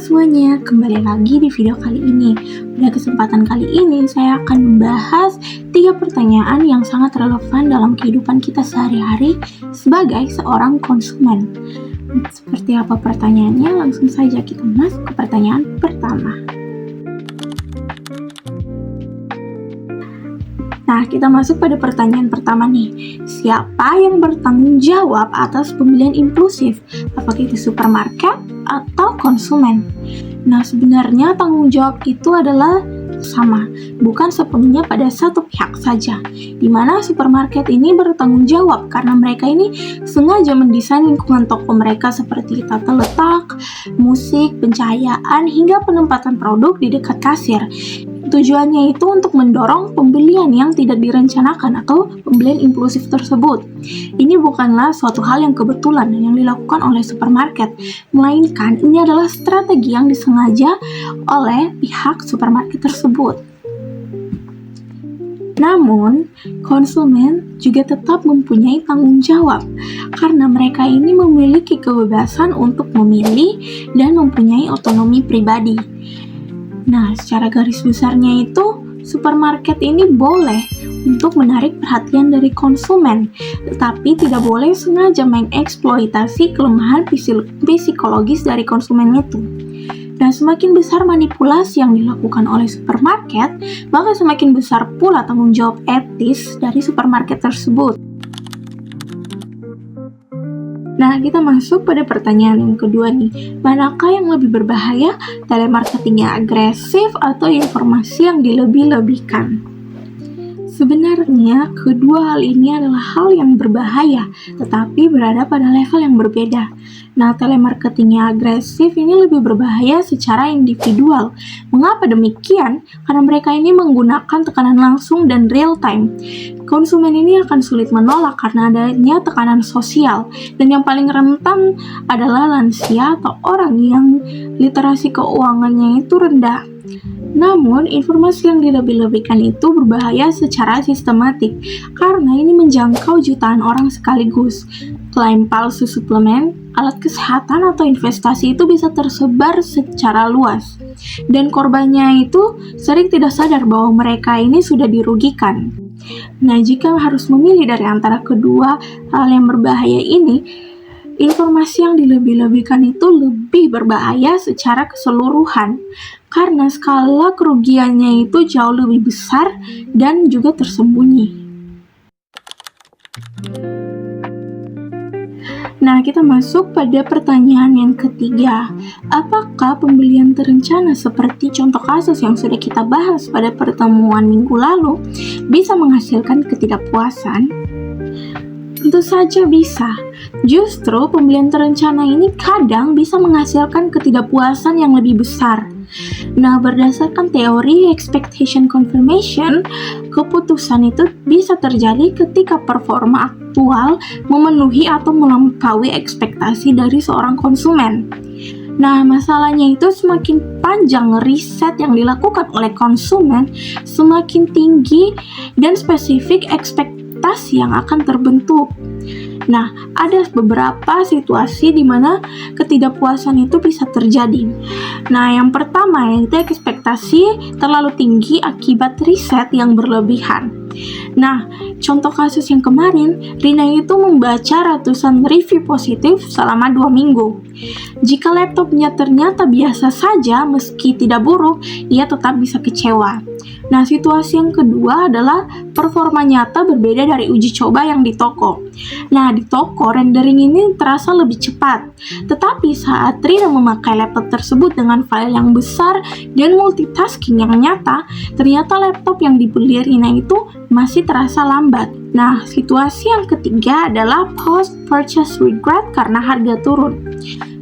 semuanya, kembali lagi di video kali ini. Pada kesempatan kali ini, saya akan membahas 3 pertanyaan yang sangat relevan dalam kehidupan kita sehari-hari sebagai seorang konsumen. Seperti apa pertanyaannya? Langsung saja kita masuk ke pertanyaan pertama. Nah, kita masuk pada pertanyaan pertama nih. Siapa yang bertanggung jawab atas pembelian impulsif? Apakah itu supermarket atau konsumen? Nah, sebenarnya tanggung jawab itu adalah sama, bukan sepenuhnya pada satu pihak saja, di mana supermarket ini bertanggung jawab karena mereka ini sengaja mendesain lingkungan toko mereka seperti tata letak, musik, pencahayaan, hingga penempatan produk di dekat kasir. Tujuannya itu untuk mendorong pembelian yang tidak direncanakan atau pembelian impulsif tersebut. Ini bukanlah suatu hal yang kebetulan yang dilakukan oleh supermarket, melainkan ini adalah strategi yang disengaja oleh pihak supermarket tersebut. Namun, konsumen juga tetap mempunyai tanggung jawab karena mereka ini memiliki kebebasan untuk memilih dan mempunyai otonomi pribadi. Nah, secara garis besarnya itu, supermarket ini boleh untuk menarik perhatian dari konsumen, tetapi tidak boleh sengaja mengeksploitasi kelemahan psikologis dari konsumen itu. Dan semakin besar manipulasi yang dilakukan oleh supermarket, maka semakin besar pula tanggung jawab etis dari supermarket tersebut. Nah, kita masuk pada pertanyaan yang kedua nih. Manakah yang lebih berbahaya, telemarketing yang agresif atau informasi yang dilebih-lebihkan? Sebenarnya, kedua hal ini adalah hal yang berbahaya, tetapi berada pada level yang berbeda. Nah, telemarketing yang agresif ini lebih berbahaya secara individual. Mengapa demikian? Karena mereka ini menggunakan tekanan langsung dan real time. Konsumen ini akan sulit menolak karena adanya tekanan sosial, dan yang paling rentan adalah lansia atau orang yang literasi keuangannya itu rendah. Namun, informasi yang dilebih-lebihkan itu berbahaya secara sistematik karena ini menjangkau jutaan orang sekaligus. Klaim palsu suplemen, alat kesehatan, atau investasi itu bisa tersebar secara luas. Dan korbannya itu sering tidak sadar bahwa mereka ini sudah dirugikan. Nah, jika harus memilih dari antara kedua hal yang berbahaya ini, informasi yang dilebih-lebihkan itu lebih berbahaya secara keseluruhan karena skala kerugiannya itu jauh lebih besar dan juga tersembunyi. Nah, kita masuk pada pertanyaan yang ketiga. Apakah pembelian terencana seperti contoh kasus yang sudah kita bahas pada pertemuan minggu lalu bisa menghasilkan ketidakpuasan? Tentu saja bisa. Justru pembelian terencana ini kadang bisa menghasilkan ketidakpuasan yang lebih besar. Nah, berdasarkan teori expectation confirmation, keputusan itu bisa terjadi ketika performa aktual memenuhi atau melampaui ekspektasi dari seorang konsumen. Nah, masalahnya itu semakin panjang riset yang dilakukan oleh konsumen, semakin tinggi dan spesifik ekspektasi yang akan terbentuk. Nah, ada beberapa situasi di mana ketidakpuasan itu bisa terjadi. Nah, yang pertama yaitu ekspektasi terlalu tinggi akibat riset yang berlebihan. Nah, contoh kasus yang kemarin, Rina itu membaca ratusan review positif selama 2 minggu. Jika laptopnya ternyata biasa saja meski tidak buruk, ia tetap bisa kecewa. Nah, situasi yang kedua adalah performa nyata berbeda dari uji coba yang di toko. Nah, di toko rendering ini terasa lebih cepat. Tetapi saat Rina memakai laptop tersebut dengan file yang besar dan multitasking yang nyata, ternyata laptop yang dibeli Rina itu masih terasa lambat. Nah, situasi yang ketiga adalah post-purchase regret karena harga turun.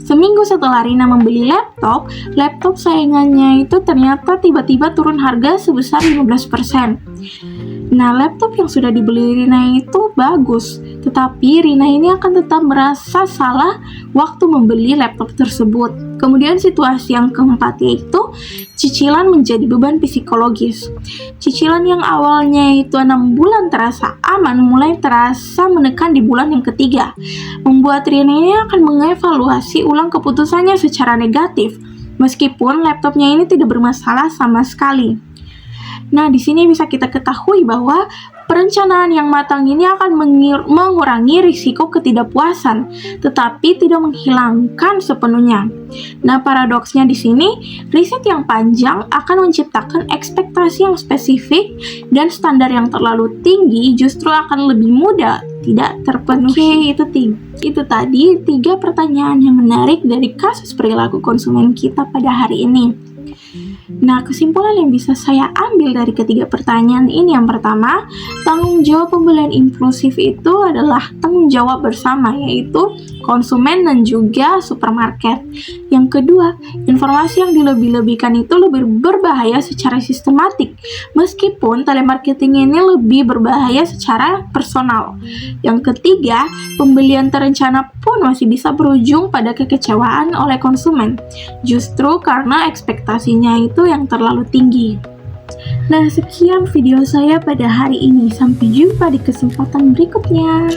Seminggu setelah Rina membeli laptop saingannya itu ternyata tiba-tiba turun harga sebesar 15%. Nah, laptop yang sudah dibeli Rina itu bagus, tetapi Rina ini akan tetap merasa salah waktu membeli laptop tersebut. Kemudian situasi yang keempat yaitu cicilan menjadi beban psikologis. Cicilan yang awalnya itu 6 bulan terasa aman, mulai terasa menekan di bulan yang ketiga. Membuat Rina ini akan mengevaluasi ulang keputusannya secara negatif. meskipun laptopnya ini tidak bermasalah sama sekali. Nah, di sini bisa kita ketahui bahwa perencanaan yang matang ini akan mengurangi risiko ketidakpuasan, tetapi tidak menghilangkan sepenuhnya. Nah, paradoksnya di sini, riset yang panjang akan menciptakan ekspektasi yang spesifik dan standar yang terlalu tinggi justru akan lebih mudah tidak terpenuhi. Itu tadi 3 pertanyaan yang menarik dari kasus perilaku konsumen kita pada hari ini. Nah, kesimpulan yang bisa saya ambil dari ketiga pertanyaan ini, yang pertama, tanggung jawab pembelian impulsif itu adalah tanggung jawab bersama, yaitu konsumen dan juga supermarket. Yang kedua, informasi yang dilebih-lebihkan itu lebih berbahaya secara sistematik, meskipun telemarketing ini lebih berbahaya secara personal. Yang ketiga, pembelian terencana pun masih bisa berujung pada kekecewaan oleh konsumen, justru karena ekspektasinya itu yang terlalu tinggi. Nah, sekian video saya pada hari ini. Sampai jumpa di kesempatan berikutnya.